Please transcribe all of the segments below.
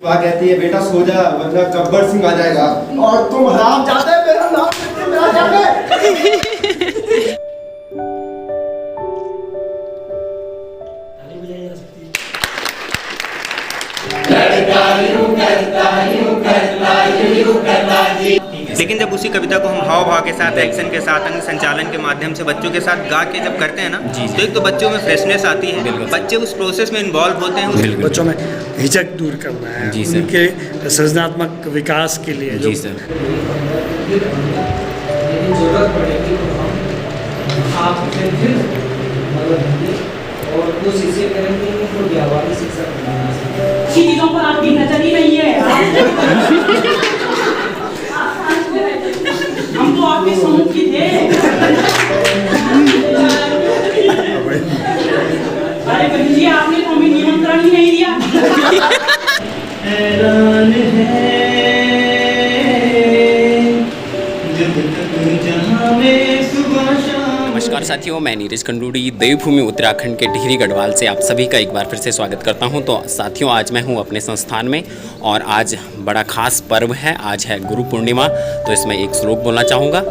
माँ कहती है बेटा सो जा वरना गब्बर सिंह आ जाएगा और तुम हराम जाते मेरा नाम लेके मेरा जाके लेकिन जब उसी कविता को हम हाव भाव के साथ, एक्शन के साथ, अंग संचालन के माध्यम से बच्चों के साथ गा के जब करते हैं ना, तो एक तो बच्चों में फ्रेशनेस आती है, बच्चे उस प्रोसेस में इन्वॉल्व होते हैं, बच्चों में हिचक दूर करना है उनके सृजनात्मक विकास के लिए। जी सर। जरूरत पड़ेगी तो हम आपसे फिर मदद होंगे और कोशिश ये करेंगे कि व्यावहारिक शिक्षा चीजों पर आपकी नजर ही नहीं है। हम तो आपके समूह की थे। अरे बहन जी आपने तो हमें निमंत्रण ही नहीं दिया। हैरान है जब तक जहां में सुबह शाम। नमस्कार साथियों, मैं नीरज खंडूड़ी देवभूमि उत्तराखंड के टिहरी गढ़वाल से आप सभी का एक बार फिर से स्वागत करता हूं। तो साथियों, आज मैं हूं अपने संस्थान में और आज बड़ा खास पर्व है। आज है गुरु पूर्णिमा। तो इसमें एक श्लोक बोलना चाहूँगा।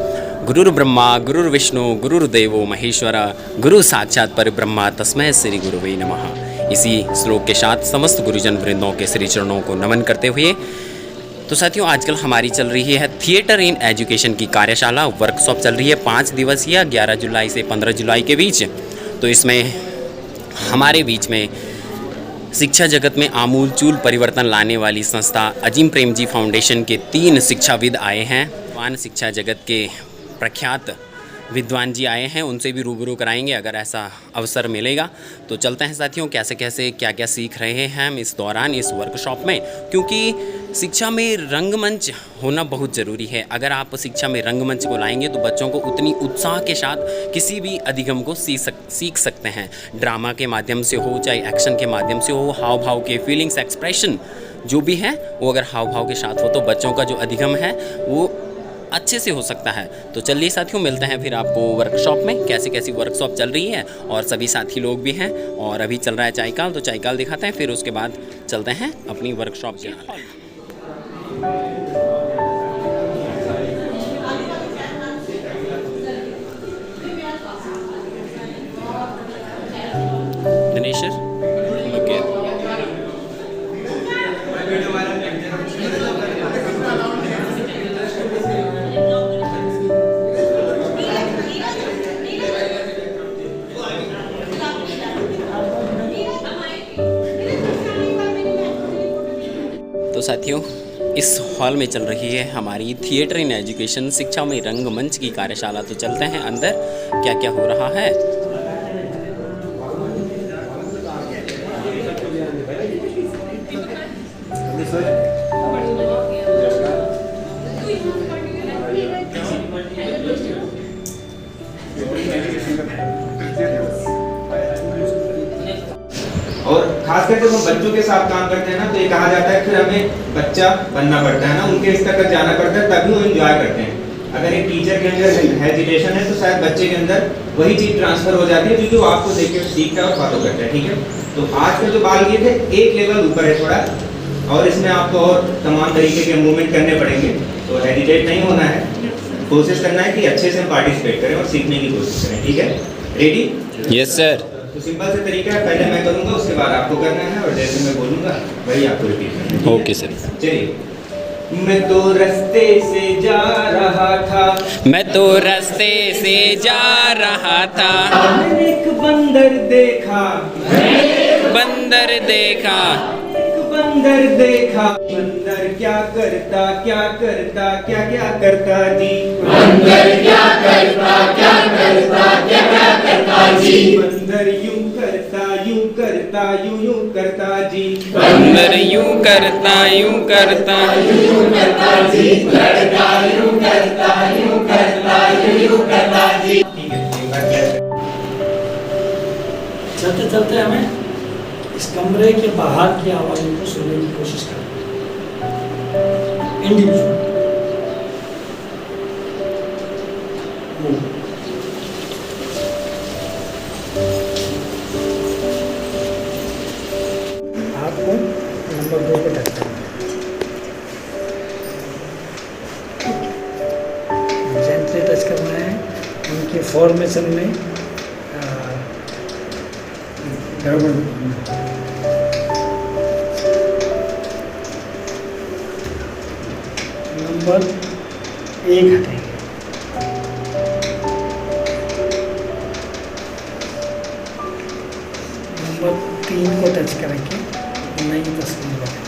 गुरुर् ब्रह्मा गुरुर्विष्णु गुरुर्देवो महेश्वर गुरु साक्षात परब्रह्मा तस्मै श्री गुरुवे नमः। इसी श्लोक के साथ समस्त गुरुजन वृंदों के श्री चरणों को नमन करते हुए तो साथियों, आजकल हमारी चल रही है थिएटर इन एजुकेशन की कार्यशाला, वर्कशॉप चल रही है 5 दिवसीय 11 जुलाई से 15 जुलाई के बीच। तो इसमें हमारे बीच में शिक्षा जगत में आमूलचूल परिवर्तन लाने वाली संस्था अजीम प्रेमजी फाउंडेशन के 3 शिक्षाविद आए हैं। विद्वान शिक्षा जगत के प्रख्यात विद्वान जी आए हैं, उनसे भी रूबरू कराएंगे अगर ऐसा अवसर मिलेगा। तो चलते हैं साथियों, कैसे कैसे क्या क्या सीख रहे हैं हम इस दौरान इस वर्कशॉप में, क्योंकि शिक्षा में रंगमंच होना बहुत ज़रूरी है। अगर आप शिक्षा में रंगमंच को लाएंगे तो बच्चों को उतनी उत्साह के साथ किसी भी अधिगम को सीख सकते हैं। ड्रामा के माध्यम से हो, चाहे एक्शन के माध्यम से हो, हाव भाव के फीलिंग्स एक्सप्रेशन जो भी है वो अगर हाव भाव के साथ हो तो बच्चों का जो अधिगम है वो अच्छे से हो सकता है। तो चलिए साथियों, मिलते हैं फिर आपको वर्कशॉप में। कैसी कैसी वर्कशॉप चल रही है और सभी साथी लोग भी हैं और अभी चल रहा है चायकाल, तो चायकाल दिखाते हैं, फिर उसके बाद चलते हैं अपनी वर्कशॉप के लिए। दिनेश सर, तो साथियों, इस हॉल में चल रही है हमारी थिएटर इन एजुकेशन शिक्षा में रंगमंच की कार्यशाला। तो चलते हैं अंदर, क्या क्या हो रहा है। और खासकर जब हम बच्चों के साथ काम करते हैं ना, तो ये कहा जाता है फिर हमें बच्चा बनना पड़ता है ना, उनके स्तर तक जाना पड़ता है, तभी वो एंजॉय करते हैं। अगर एक टीचर के अंदर हेजिटेशन है तो शायद बच्चे के अंदर वही चीज़ ट्रांसफर हो जाती है क्योंकि वो आपको देख के सीखता है और फॉलो करता है। ठीक है, तो आज का जो बाल गीत है एक लेवल ऊपर है थोड़ा, और इसमें आपको और तमाम तरीके के मूवमेंट करने पड़ेंगे। तो हेजिटेट नहीं होना है, कोशिश करना है कि अच्छे से हम पार्टिसिपेट करें और सीखने की कोशिश करें। ठीक है, रेडी? Yes sir. तो सिंपल से तरीका है, पहले मैं करूंगा उसके बाद आपको करना है और जैसे मैं बोलूंगा वही आपको रिपीट करना है। Okay sir. चलिए। मैं तो रास्ते से जा रहा था, मैं तो रास्ते से जा रहा था, मैंने एक बंदर देखा, बंदर देखा, बंदर देखा, बंदर क्या करता क्या करता क्या क्या करता जी, बंदर क्या करता क्या करता क्या क्या करता जी, बंदर यूं करता यूं करता यूं करता जी, बंदर यूं करता यूं करता यूं करता जी, लड़का यूं करता यूं करता यूं करता जी। ठीक है, एक बार क्या चलते चलते हमें इस कमरे के बाहर की आवाज़ों को सुनने की कोशिश करें इंडिविजुअल। आपको नंबर 2 पे टच करना है। इसके फॉर्मेशन में गड़बड़। नंबर 1 हटाएंगे। नंबर 3 को टच करेंगे, नई तस्वीर बनाएंगे।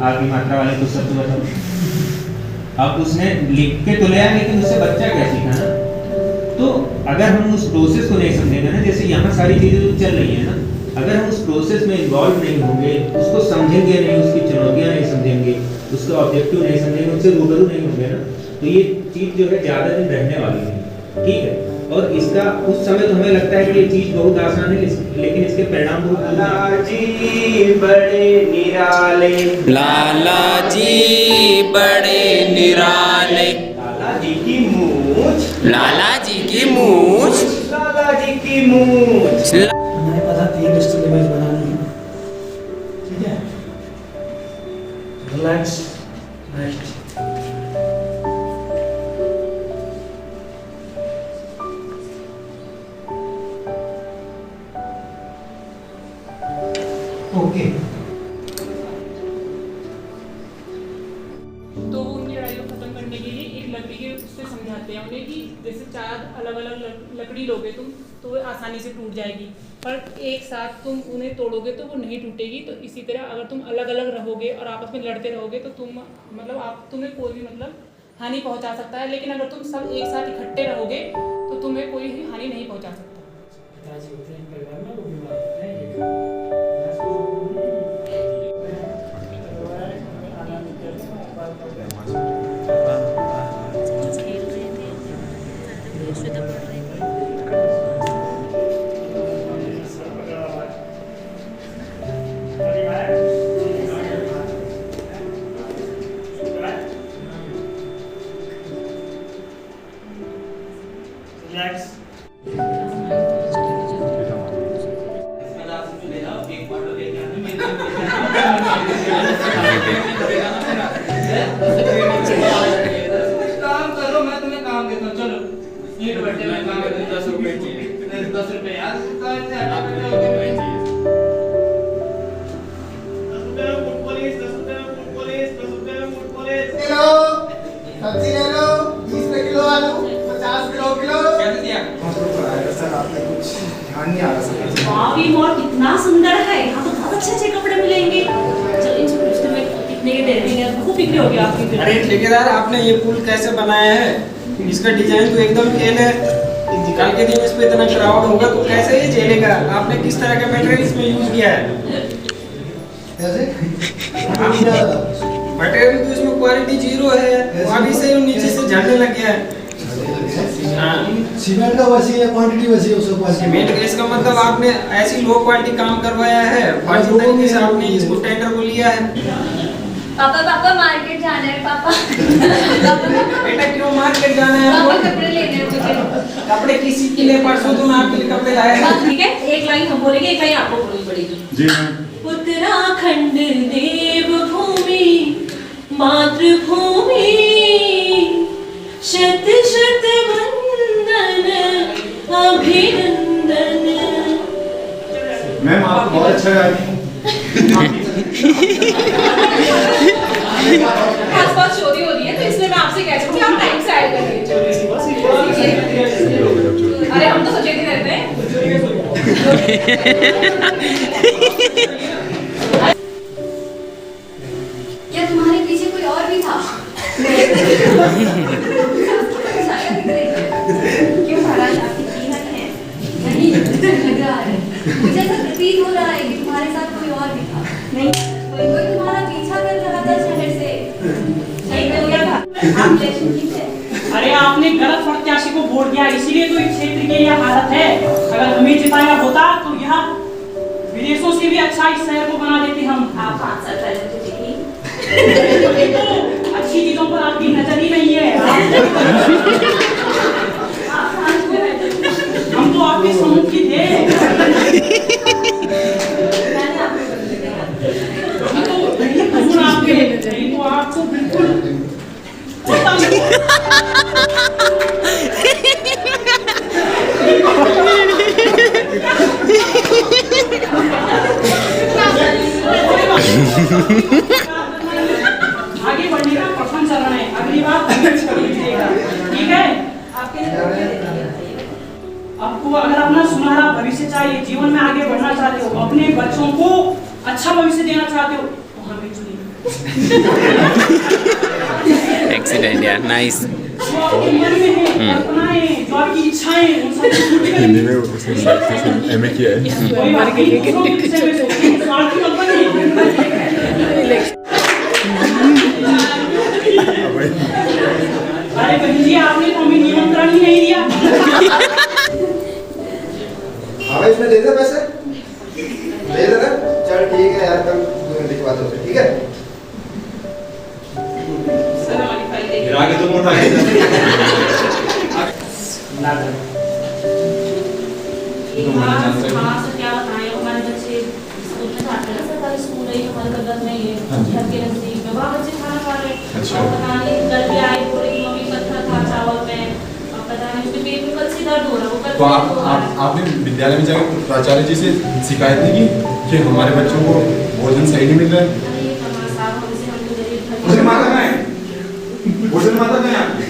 आधी मात्रा वाले कुछ शब्द बताओ। अब उसने लिख के तो लिया, लेकिन उससे बच्चा क्या सीखा ना। तो अगर हम उस प्रोसेस को नहीं समझेंगे ना, जैसे यहाँ सारी चीजें तो चल रही है ना, अगर हम उस प्रोसेस में इन्वॉल्व नहीं होंगे, उसको समझेंगे नहीं, उसकी चुनौतियाँ नहीं समझेंगे, उसका ऑब्जेक्टिव नहीं समझेंगे, उससे रूबरू नहीं होंगे ना, तो ये चीज जो है ज्यादा दिन रहने वाली नहीं। ठीक है। और इसका उस समय तो हमें लगता है कि ये चीज बहुत आसान है, लेकिन इसके परिणाम बहुत लालाजी बड़े निराले, लालाजी बड़े निराले, लालाजी की मूछ, लालाजी की मूछ, लालाजी की मूछ। हमें पता 3 स्टिल इमेज बनानी है। ठीक है, रिलैक्स। Next okay. तो वो उनकी लड़ाई को खत्म करने के लिए एक लकड़ी के उससे समझाते हैं उन्हें कि जैसे 4 अलग अलग लकड़ी लोगे तुम तो वो आसानी से टूट जाएगी, पर एक साथ तुम उन्हें तोड़ोगे तो वो नहीं टूटेगी। तो इसी तरह अगर तुम अलग अलग रहोगे और आपस में लड़ते रहोगे तो तुम्हें कोई भी हानि पहुंचा सकता है, लेकिन अगर तुम सब एक साथ इकट्ठे रहोगे तो तुम्हें कोई हानि नहीं पहुंचा सकता। पिताजी होते हैं परिवार में, वो बीमार होते हैं। काम करो, मैं तुम्हें काम देता हूँ। चलो ईंट भट्टे में काम करते 10 रुपए चाहिए। 10 रुपए यार, तो ऐसे हटा देते हो कि नहीं चाहिए। 10 रुपए में फूड पुलिस, 10 रुपए में फूड पुलिस, 10 रुपए में फूड पुलिस। ले लो, सब्जी ले लो, 20 रुपए किलो आलू, 50 किलो। कैसे दिया? सर आपने कुछ ध्यान नहीं आ रहा सर। वाह, ये मॉल कितना सुंदर है, यहाँ तो बहुत अच्छे अच्छे कपड़े मिलेंगे। चलो इनसे पूछते हैं कितने के दे देंगे, खूब बिक्री होगी आपकी। अरे ठेकेदार, आपने ये पुल कैसे बनाया है? इसका डिजाइन तो एकदम फेल है। कल के दिन इस पे इतना क्राउड होगा तो कैसे ये झेलेगा? आपने किस तरह का मटेरियल इसमें यूज किया है? कैसे? मटेरियल तो इसमें क्वालिटी 0 है, अभी से नीचे से झड़ने लग गया है। सीमेंट का वैसी है, क्वांटिटी वैसी है, उसका क्वालिटी। सीमेंट का इसका मतलब आपने ऐसी लो क्वालिटी काम करवाया है, बाकी तरीके से आपने इसको टेंडर को लिया है। पापा मार्केट जाना है पापा। बेटा क्यों मार्केट जाना है? पापा कपड़े लेने हैं मुझे। कपड़े किसी के लिए? परसों तुम आपके लिए कपड़े लाए हैं। ठीक है, एक लाइन हम बोलेंगे, एक लाइन आपको बोलनी पड़ेगी। जी मैम। उत्तराखंड देवभूमि मातृभूमि, शत शत वंदन अभिनंदन। मैम आप बहुत अच्छा गाती हैं। आसपास चोरी हो रही है तो इसलिए मैं आपसे कह सकती हूँ आप टाइम से आया करिए। क्या तुम्हारे पीछे कोई और भी था? क्यों महाराज आपकी कीमत है? नहीं लग रहा है, मुझे ऐसा प्रतीत हो रहा है कि तुम्हारे साथ कोई और भी था। नहीं, कोई तुम्हारा पीछा कर रहा था शहर से। सही में क्या था? आप इलेक्शन जीते। अरे आपने गलत प्रत्याशी को वोट दिया, इसीलिए तो इस क्षेत्र की यह हालत है। अगर हमें जिताया होता तो यहाँ विदेशों से भी अच्छा इस शहर को बना देते हम। आप 5 साल पहले मुझे दिखी। तो अच्छी चीजों पर आपकी नजर ही नहीं है। हम तो आपके सम्मुखी थे। हम तो आपको बिल्कुल आगे बढ़ने का प्रथम चरण है। अगली बार ठीक है। आपको अगर अपना सुनहरा भविष्य चाहिए, जीवन में आगे बढ़ना चाहते हो, अपने बच्चों को अच्छा भविष्य देना चाहते हो, तो हमें चुनिए। एक्सीलेंट यार, नाइस। जो आपकी मन में है, कल्पनाएं, जो आपकी इच्छाएं, उन सब को पूरी करें। हिंदी में उसने एमए किया है। कोई बात नहीं, दूसरों के विषय में सोचिए, स्वार्थी मत बनिए। अरे बहन जी, आपने तो हमें निमंत्रण ही नहीं दिया। हाँ भाई, इसमें दे दे पैसे, दे दे ना। चल ठीक है यार, कल दिखवाता हूँ, ठीक है। आगे तो मोटा है। हाँ सर, क्या बताएं, हमारे बच्चे स्कूल में जाते हैं, सरकारी स्कूल है हमारे बगल में ही है, घर के नजदीक में। वहाँ बच्चे खाना खा रहे हैं। अच्छा। और पता नहीं कल भी आए, बोले कि मम्मी पत्थर था चावल में, और पता नहीं उसके पेट में कल से दर्द हो रहा है, वो कल तो आपने विद्यालय में जाकर प्राचार्य जी से शिकायत नहीं की कि हमारे बच्चों को भोजन सही नहीं मिल रहा है? अरे ये कमाल साहब, हमसे हम तो गरीब घर भोजन माता कहाँ है? भोजन माता कहाँ है आपकी?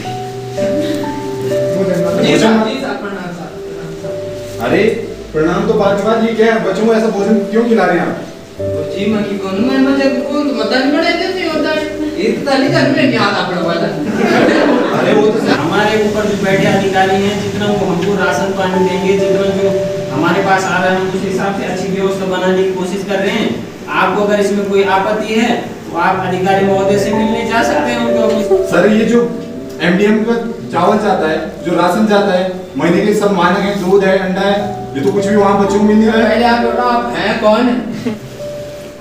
अरे प्रणाम तो बात की बात, ये क्या है, बच्चों को ऐसा भोजन क्यों खिला रहे हैं आप? जी मैं की कोन में मजे को मदन बड़े देते होता है। एक ताली कर में क्या आता पड़ा वाला। अरे वो तो हमारे ऊपर जो बैठे अधिकारी हैं, जितना वो हमको राशन पानी देंगे, जितना जो हमारे पास आ रहा है, हम उस हिसाब से अच्छी व्यवस्था बनाने की कोशिश कर रहे हैं। आपको अगर इसमें कोई आपत्ति है तो आप अधिकारी महोदय से मिलने जा सकते हैं उनके ऑफिस। सर ये जो एमडीएम का चावल जाता है, जो राशन जाता है, महीने के सब मानक है, दूध है, अंडा है, ये तो कुछ भी वहाँ बच्चों को मिल नहीं रहा है। पहले आप बताओ, आप हैं कौन?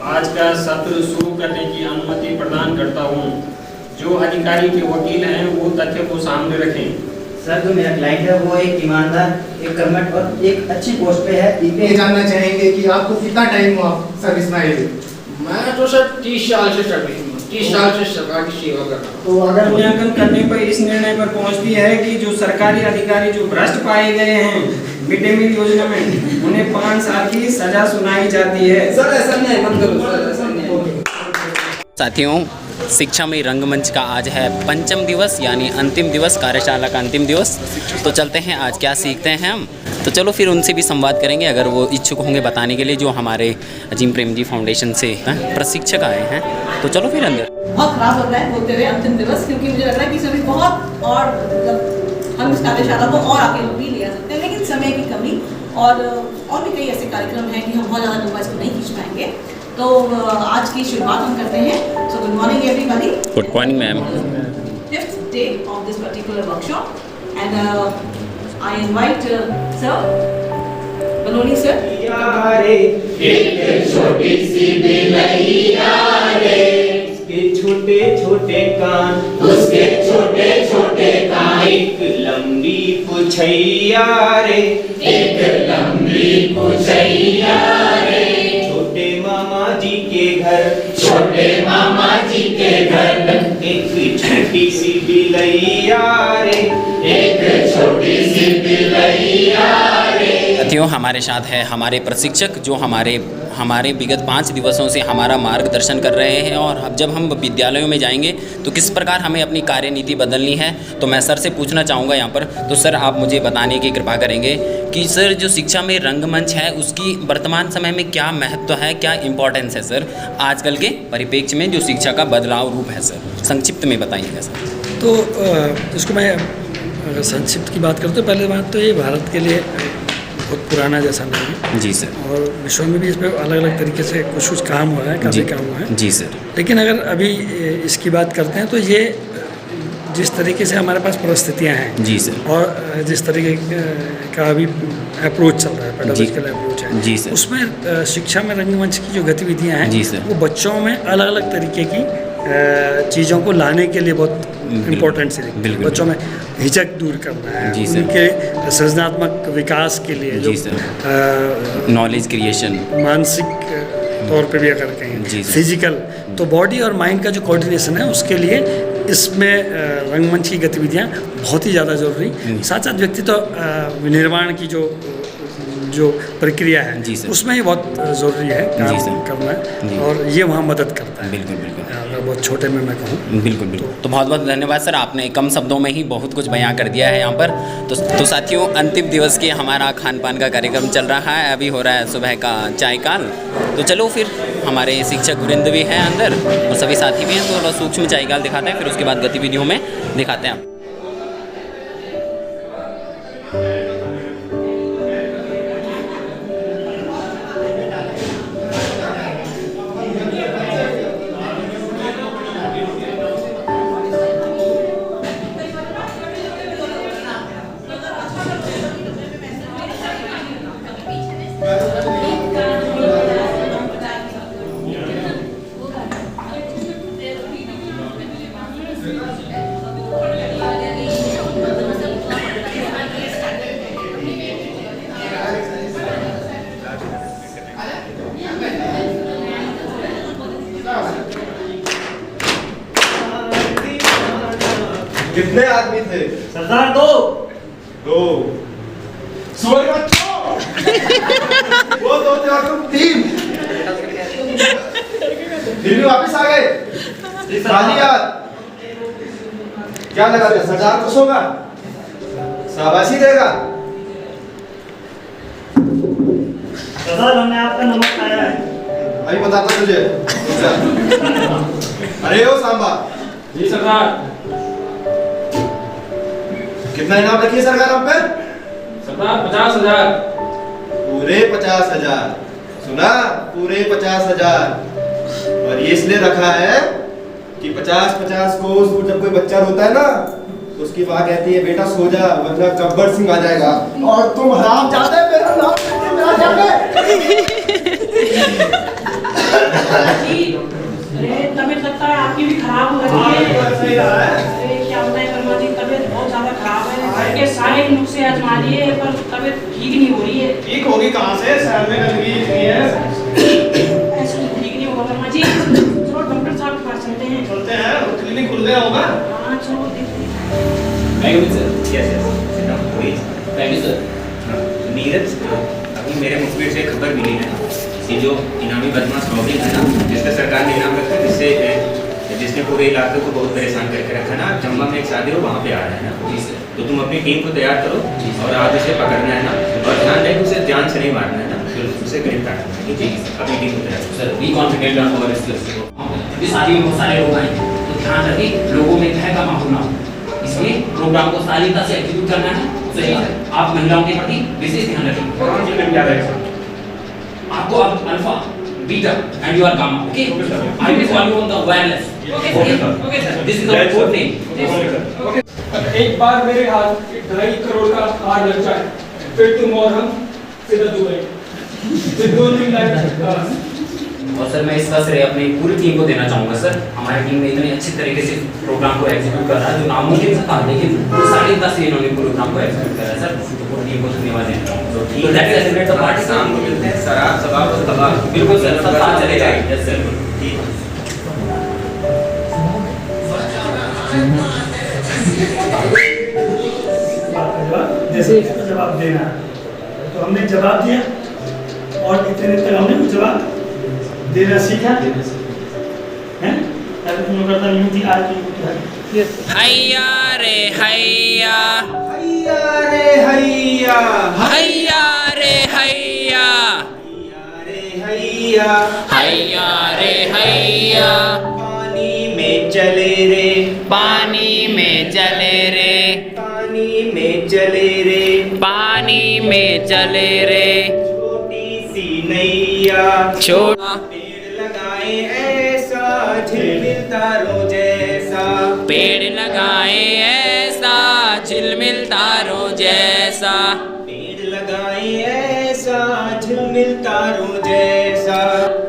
आज का सत्र शुरू करने की अनुमति प्रदान करता हूँ। जो अधिकारी के वकील हैं वो तथ्य को सामने रखें। सर, जो मेरा क्लाइंट है वो एक ईमानदार, एक कर्मठ और एक अच्छी पोस्ट पे है। ये जानना चाहेंगे कि आपको कितना टाइम हुआ सर्विस में आए? मैं तो सर 30 साल से सर्विस में, 30 साल से सरकार की सेवा कर रहा हूँ। तो अगर मूल्यांकन करने पर इस निर्णय पर पहुंचती है कि जो सरकारी अधिकारी जो भ्रष्ट पाए गए हैं मिड डे मील योजना में, उन्हें 5 साल की सजा सुनाई जाती है। सर ऐसा नहीं है, मत करो सर, ऐसा नहीं है। साथियों, शिक्षा में रंगमंच का आज है पंचम दिवस, यानी अंतिम दिवस, कार्यशाला का अंतिम दिवस। तो चलते हैं आज क्या सीखते हैं हम। तो चलो फिर उनसे भी संवाद करेंगे, अगर वो इच्छुक होंगे बताने के लिए, जो हमारे अजीम प्रेम जी फाउंडेशन से प्रशिक्षक आए हैं। तो चलो फिर अंदर। बहुत खराब लग रहा है होते हुए अंतिम दिवस, क्योंकि मुझे लग रहा है कि इसमें बहुत और मतलब हम इस कार्यशाला को और आगे भी ले जा सकते हैं, लेकिन समय की कमी और भी कई ऐसे कार्यक्रम हैं कि हम बहुत ज़्यादा लंबा इसको नहीं खींच पाएंगे। तो आज की शुरुआत हम करते हैं। So good morning everybody. Good morning ma'am. 5th day of this particular workshop, and I invite sir Baloni sir. एक छोटी सी बिलैया रे, उसके छोटे छोटे कान, उसके छोटे छोटे कान, एक लंबी पुछैया रे, एक लंबी पुछैया रे, छोटे मामा जी के घर, छोटे मामा जी के घर, एक छोटी सी बिलैया रे, एक छोटी सी बिलैया रे, साथियों, हमारे साथ है हमारे प्रशिक्षक जो हमारे विगत 5 दिवसों से हमारा मार्गदर्शन कर रहे हैं। और अब जब हम विद्यालयों में जाएंगे तो किस प्रकार हमें अपनी कार्यनीति बदलनी है, तो मैं सर से पूछना चाहूँगा यहाँ पर। तो सर, आप मुझे बताने की कृपा करेंगे कि सर जो शिक्षा में रंगमंच है उसकी वर्तमान समय में क्या महत्व है, क्या इम्पोर्टेंस है सर, आजकल के परिप्रेक्ष्य में जो शिक्षा का बदलाव रूप है सर, संक्षिप्त में बताइएगा सर। तो इसको मैं अगर संक्षिप्त की बात करूँ तो पहले बात तो ये भारत के लिए बहुत पुराना जैसा नहीं है। जी सर। और विश्व में भी इस पर अलग अलग तरीके से कुछ काम हुआ है, काफ़ी काम हुआ है। जी सर। लेकिन अगर अभी इसकी बात करते हैं तो ये जिस तरीके से हमारे पास परिस्थितियाँ हैं, जी सर, और जिस तरीके का अभी अप्रोच चल रहा है, पेडागोजिकल अप्रोच है, जी सर, उसमें शिक्षा में रंगमंच की जो गतिविधियाँ हैं, जी सर, वो बच्चों में अलग अलग तरीके की चीज़ों को लाने के लिए बहुत इम्पोर्टेंट से बच्चों में हिचक दूर करना है, उनके सृजनात्मक विकास के लिए जो नॉलेज क्रिएशन, मानसिक तौर पे भी अगर कहें फिजिकल, तो बॉडी और माइंड का जो कोऑर्डिनेशन है उसके लिए इसमें रंगमंच की गतिविधियाँ बहुत ही ज़्यादा जरूरी। साथ साथ व्यक्तित्व विनिर्माण की जो प्रक्रिया है उसमें ही बहुत ज़रूरी है काम करना, और ये वहाँ मदद करता है। बिल्कुल बिल्कुल, अगर बहुत छोटे में मैं कहूँ। बिल्कुल बिल्कुल। तो बहुत बहुत धन्यवाद सर, आपने कम शब्दों में ही बहुत कुछ बयां कर दिया है यहाँ पर। तो साथियों, अंतिम दिवस के हमारा खान पान का कार्यक्रम चल रहा है, अभी हो रहा है सुबह का चाय काल। तो चलो फिर, हमारे शिक्षक वृंद भी हैं अंदर और सभी साथी भी हैं, तो थोड़ा सूक्ष्म चाय काल दिखाते हैं, फिर उसके बाद गतिविधियों में दिखाते हैं। कितने आदमी थे? सरदार दो। सुअर के बच्चों! वो 2 थे और तुम 3। फिर भी वापस आ गए। खाली यार, क्या लगा था? सरदार खुश होगा, शाबाशी देगा। सरदार, हमने आपका नमक खाया है। अभी बताता तुझे। अरे ओ सांबा। जी सरदार। कितना इनाम रखिए सरकार आप पे? सरदार 50,000। पूरे 50,000। सुना? पूरे 50,000। और ये इसलिए रखा है कि 50-50 को जब कोई बच्चा रोता है ना तो उसकी माँ कहती है बेटा सो जा, वरना गब्बर सिंह आ जाएगा। और तुम हराम जाते मेरा नाम लेके मेरा जाके। अरे तबीयत लगता है आपकी भी खराब हो रही है। सही रहा है। अरे क्या बताएं वर्मा जी, तबीयत बहुत ज्यादा खराब है। घर के सारे नुस्खे आजमा लिए पर तबीयत ठीक नहीं हो रही है। ठीक होगी कहाँ से? शहर में गंदगी इतनी है। ऐसे ठीक नहीं होगा वर्मा जी, चलो डॉक्टर साहब के पास चलते हैं। चलते हैं, क्लिनिक खुल गया होगा। हाँ चलो देखते हैं। Thank you sir. नीरज, अभी मेरे मुखबिर से खबर मिली है कि जो इनामी बदमाश रॉबिन है ना, जिसका सरकार ने इनाम रखा है, जिसने पूरे इलाके को बहुत परेशान करके रखा ना, जम्मा में एक शादी हो वहाँ पे आ रहा है ना। जी सर। तो तुम अपनी टीम को तैयार करो और आज उसे पकड़ना है ना, और ध्यान रहे उसे जान से नहीं मारना है ना, फिर उसे गिरफ्तार करना है। ठीक है, अपनी टीम को तैयार करो। Sir, we confident on our skills. क्योंकि शादी में बहुत सारे लोग आएंगे, तो ध्यान रखिए लोगों में भय का माहौल ना हो, इसलिए प्रोग्राम को शालीनता से एग्जीक्यूट करना है। सही है, आप महिलाओं के प्रति विशेष ध्यान रखें। आपको अब alpha, beta and you are gamma. Okay, I will call you on the wireless. Okay sir, this is our code name. एक बार मेरे हाथ 2.5 करोड़ का हार लग जाए, फिर तुम और हम सीधा दुबई। फिर 2 दिन लाइफ। और सर, मैं इसका श्रेय अपनी पूरी टीम को देना चाहूँगा सर। हमारी टीम ने इतने अच्छे तरीके से प्रोग्राम को एग्जीक्यूट कर रहा है जो नामुमकिन था, लेकिन 10:30 से इन्होंने प्रोग्राम को एग्जीक्यूट करा है सर। तो पूरी टीम को धन्यवाद देना चाहूँगा। तो that is celebrate the party. शाम को मिलते हैं। शराब शबाब और तबाह। बिल्कुल सर, सब साथ चले जाएंगे। यस सर, ठीक है। जैसे इसका जवाब देना है तो हमने जवाब दिया और इतने तक हमने वो जवाब देना सीखा हैं। अगर तुम लोग करता यूं थी आज की हैया रे हैया, हैया रे हैया, हैया रे हैया, हैया, हैया रे हैया। पानी में चले रे, पानी में चले रे, पानी में चले रे, पानी में चले रे, छोटी सी नैया, छोटा पेड़ लगाए ऐसा झिलमिल तारों जैसा, पेड़ लगाए ऐसा झिलमिल तारों जैसा, पेड़ लगाए ऐसा झिलमिल तारों जैसा,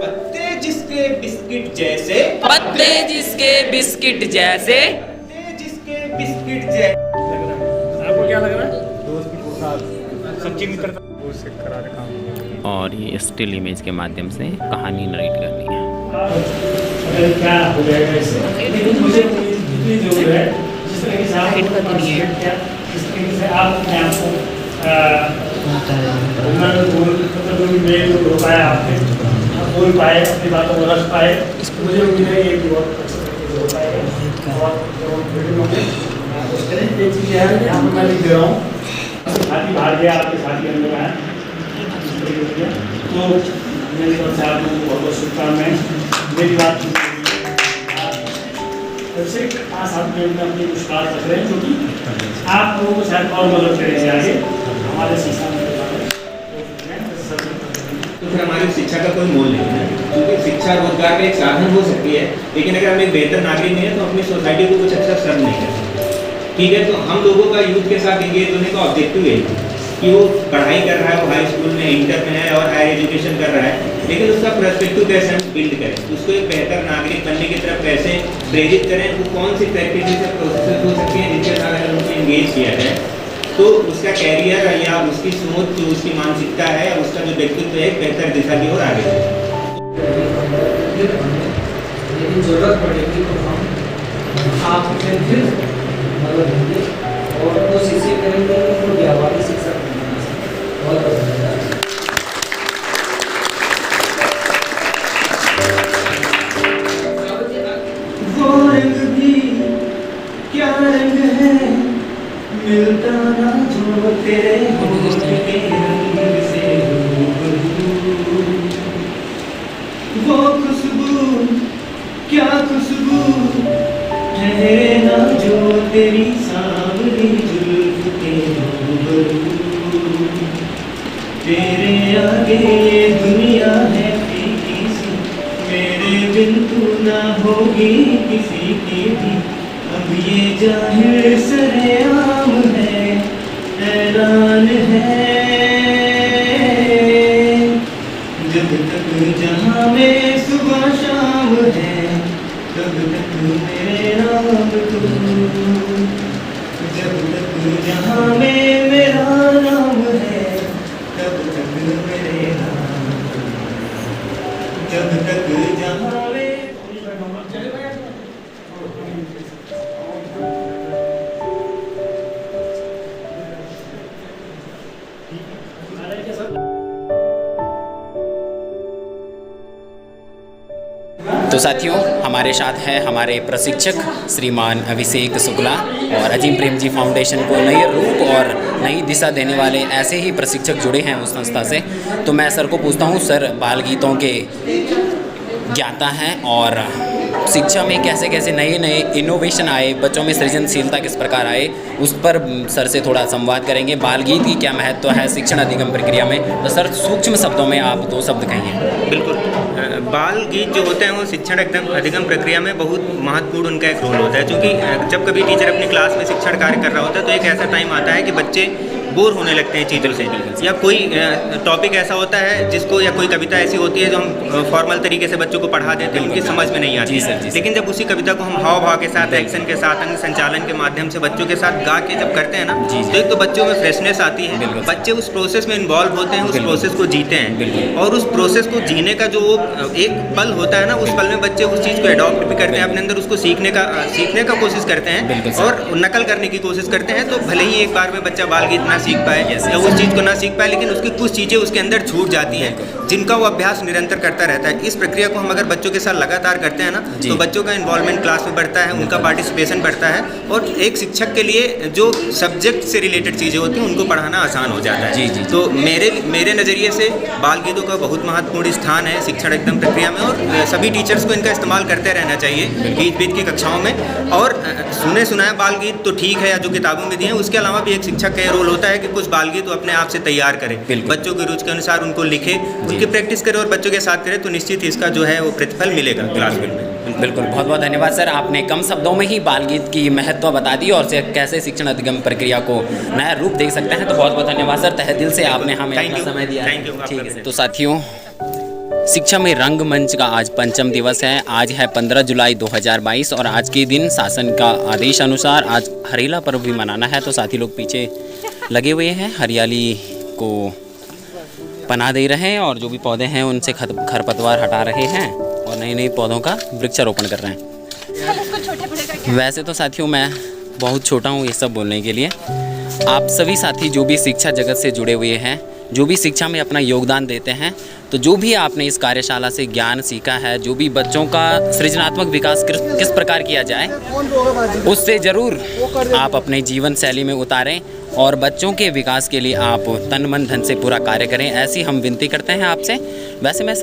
पत्ते जिसके बिस्किट जैसे, पत्ते जिसके बिस्किट जैसे, पत्ते जिसके बिस्किट जैसे। आपको क्या लग रहा है? सच्ची मित्रता वो से करा रखा हूं। और ये स्टिल इमेज के माध्यम से कहानी नरेट करनी है। अगर क्या हो जाएगा इससे, लेकिन मुझे जितनी जरूरत है जिस तरीके से आप किया, जिस तरीके से आप अपने आप को मेल हो पाया, आपने बोल पाए, अपनी बातों को रख पाए, मुझे उम्मीद है ये बहुत अच्छे तरीके से हो पाएगा। और जो वीडियो में उस तरह की चीज़ है यहाँ पर मैं लिख दे रहा हूँ, साथी बाहर गया, आपके साथी अंदर आया, तो मेरी तरफ से आप लोगों को बहुत बहुत शुभकामनाएं। मेरी बात वैसे आज आप लोग अपनी कुछ बात रख रहे हैं जो कि आप लोगों को शायद और मदद करेंगे आगे हमारे शिक्षा में। तो फिर हमारी शिक्षा का कोई मोल नहीं है, क्योंकि शिक्षा रोजगार का एक साधन हो सकती है, लेकिन अगर हम एक बेहतर नागरिक नहीं है तो अपनी सोसाइटी को कुछ अच्छा सर्व नहीं कर सकते। ठीक है, तो हम लोगों का यूथ के साथ एंगेज होने का ऑब्जेक्टिव यही है कि वो पढ़ाई कर रहा है, वो हाई स्कूल में, इंटर में है और हायर एजुकेशन कर रहा है, लेकिन उसका पर्सपेक्टिव कैसे हम बिल्ड करें, उसको एक बेहतर नागरिक बनने की तरफ कैसे प्रेरित करें, वो कौन सी प्रैक्टिसेस या प्रोसेस हो सकती हैं जिनके साथ अगर उनको एंगेज किया जाए तो उसका कैरियर या उसकी सोच, जो उसकी मानसिकता है, उसका जो व्यक्तित्व है, एक बेहतर दिशा की ओर आगे बढ़े। लेकिन जरूरत पड़ेगी तो हम आपसे फिर मदद होंगे और कोशिश करेंगे उनको व्यावहारिक शिक्षा बहुत धन्यवाद। वो रंग भी क्या रंग है, मिलता ना जो तेरे होठ के रंग से रूबरू। वो खुशबू क्या खुशबू, ठहरे ना जो तेरी सांवली जुल्फ के रूबरू। तेरे आगे ये दुनिया है फीकी सी, मेरे बिन तू ना होगी किसी की भी। अब ये जाहिर सरेआम है, ऐलान है, जब तक जहाँ में सुबह शाम है, तब तक मेरे नाम तू, जब तक जहाँ में मेरा नाम है, तब तक मेरे नाम, जब तक जहाँ में। तो साथियों, हमारे साथ है हमारे प्रशिक्षक श्रीमान अभिषेक शुक्ला और अजीम प्रेम जी फाउंडेशन को नए रूप और नई दिशा देने वाले ऐसे ही प्रशिक्षक जुड़े हैं उस संस्था से। तो मैं सर को पूछता हूँ, सर बाल गीतों के ज्ञाता हैं और शिक्षा में कैसे कैसे नए नए इनोवेशन आए, बच्चों में सृजनशीलता किस प्रकार आए, उस पर सर से थोड़ा संवाद करेंगे। बाल गीत की क्या महत्व है शिक्षण अधिगम प्रक्रिया में, तो सर सूक्ष्म शब्दों में आप 2 शब्द कहिए। बिल्कुल, बाल गीत जो होते हैं वो शिक्षण अधिगम प्रक्रिया में बहुत महत्वपूर्ण उनका एक रोल होता है, क्योंकि जब कभी टीचर अपनी क्लास में शिक्षण कार्य कर रहा होता है तो एक ऐसा टाइम आता है कि बच्चे बोर होने लगते हैं चीज़ों से, या कोई टॉपिक ऐसा होता है जिसको, या कोई कविता ऐसी होती है जो हम फॉर्मल तरीके से बच्चों को पढ़ा देते हैं, उनकी समझ में नहीं आती है। लेकिन जब उसी कविता को हम हाव भाव के साथ, एक्शन के साथ, अंग संचालन के माध्यम से बच्चों के साथ गा के जब करते हैं ना, तो एक तो बच्चों में फ्रेशनेस आती है, बच्चे उस प्रोसेस में इन्वॉल्व होते हैं, उस प्रोसेस को जीते हैं, और उस प्रोसेस को जीने का जो एक पल होता है ना, उस पल में बच्चे उस चीज़ को अडॉप्ट भी करते हैं अपने अंदर, उसको सीखने का कोशिश करते हैं और नकल करने की कोशिश करते हैं। तो भले ही एक बार में बच्चा बाल गीत ना सीख पाए या उस चीज़ को ना सीख पाए, लेकिन उसकी कुछ चीज़ें उसके अंदर छूट जाती हैं जिनका वो अभ्यास निरंतर करता रहता है। इस प्रक्रिया को हम अगर बच्चों के साथ लगातार करते हैं ना, तो बच्चों का इन्वॉल्वमेंट क्लास में बढ़ता है, उनका पार्टिसिपेशन बढ़ता है, और एक शिक्षक के लिए जो सब्जेक्ट से रिलेटेड चीज़ें होती हैं उनको पढ़ाना आसान हो जाता है। जी। तो मेरे नज़रिए से बाल गीतों का बहुत महत्वपूर्ण स्थान है शिक्षण एकदम प्रक्रिया में, और सभी टीचर्स को इनका इस्तेमाल करते रहना चाहिए गीत बीत की कक्षाओं में। और सुने सुनाए बाल गीत तो ठीक है, या जो किताबों में दिए हैं, उसके अलावा भी एक शिक्षक का रोल होता है कि कुछ बाल गीत वो अपने आप से तैयार करे, बच्चों की रुचि के अनुसार उनको लिखे, उनकी प्रैक्टिस करे और बच्चों के साथ करे, तो निश्चित इसका जो है वो प्रतिफल मिलेगा क्लासरूम में। बिल्कुल, बहुत बहुत धन्यवाद सर, आपने कम शब्दों में ही बाल गीत की महत्व बता दी और कैसे शिक्षण अधिगम प्रक्रिया को नया रूप दे सकते हैं। तो बहुत बहुत धन्यवाद सर, तहे दिल से आपने हमें अपना समय दिया। Thank you. ठीक है। तो साथियों, शिक्षा में रंगमंच का आज पंचम दिवस है। आज है 15 जुलाई 2022 और आज के दिन शासन का आदेश अनुसार आज हरेला पर्व भी मनाना है। तो साथी लोग पीछे लगे हुए हैं, हरियाली को पनाह दे रहे हैं और जो भी पौधे हैं उनसे खरपतवार हटा रहे हैं और नए नए पौधों का वृक्षारोपण कर रहे हैं। वैसे तो साथियों मैं बहुत छोटा हूँ ये सब बोलने के लिए। आप सभी साथी जो भी शिक्षा जगत से जुड़े हुए हैं, जो भी शिक्षा में अपना योगदान देते हैं, तो जो भी आपने इस कार्यशाला से ज्ञान सीखा है, जो भी बच्चों का सृजनात्मक विकास किस प्रकार किया जाए, उससे ज़रूर आप अपने जीवन शैली में उतारें और बच्चों के विकास के लिए आप तन मन धन से पूरा कार्य करें, ऐसी हम विनती करते हैं आपसे। वैसे मैं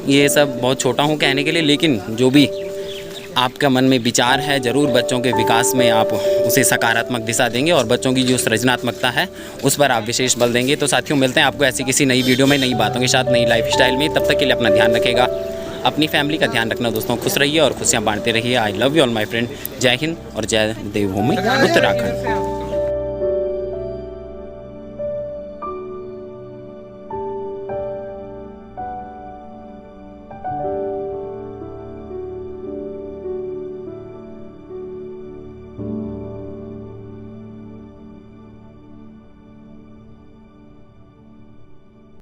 ये सब बहुत छोटा हूँ कहने के लिए, लेकिन जो भी आपका मन में विचार है ज़रूर बच्चों के विकास में आप उसे सकारात्मक दिशा देंगे और बच्चों की जो सृजनात्मकता है उस पर आप विशेष बल देंगे। तो साथियों मिलते हैं आपको ऐसी किसी नई वीडियो में, नई बातों के साथ, नई लाइफस्टाइल में। तब तक के लिए अपना ध्यान रखेगा, अपनी फैमिली का ध्यान रखना दोस्तों, खुश रहिए और खुशियाँ बांटते रहिए। I love you all my friend. जय हिंद और जय देवभूमि उत्तराखंड।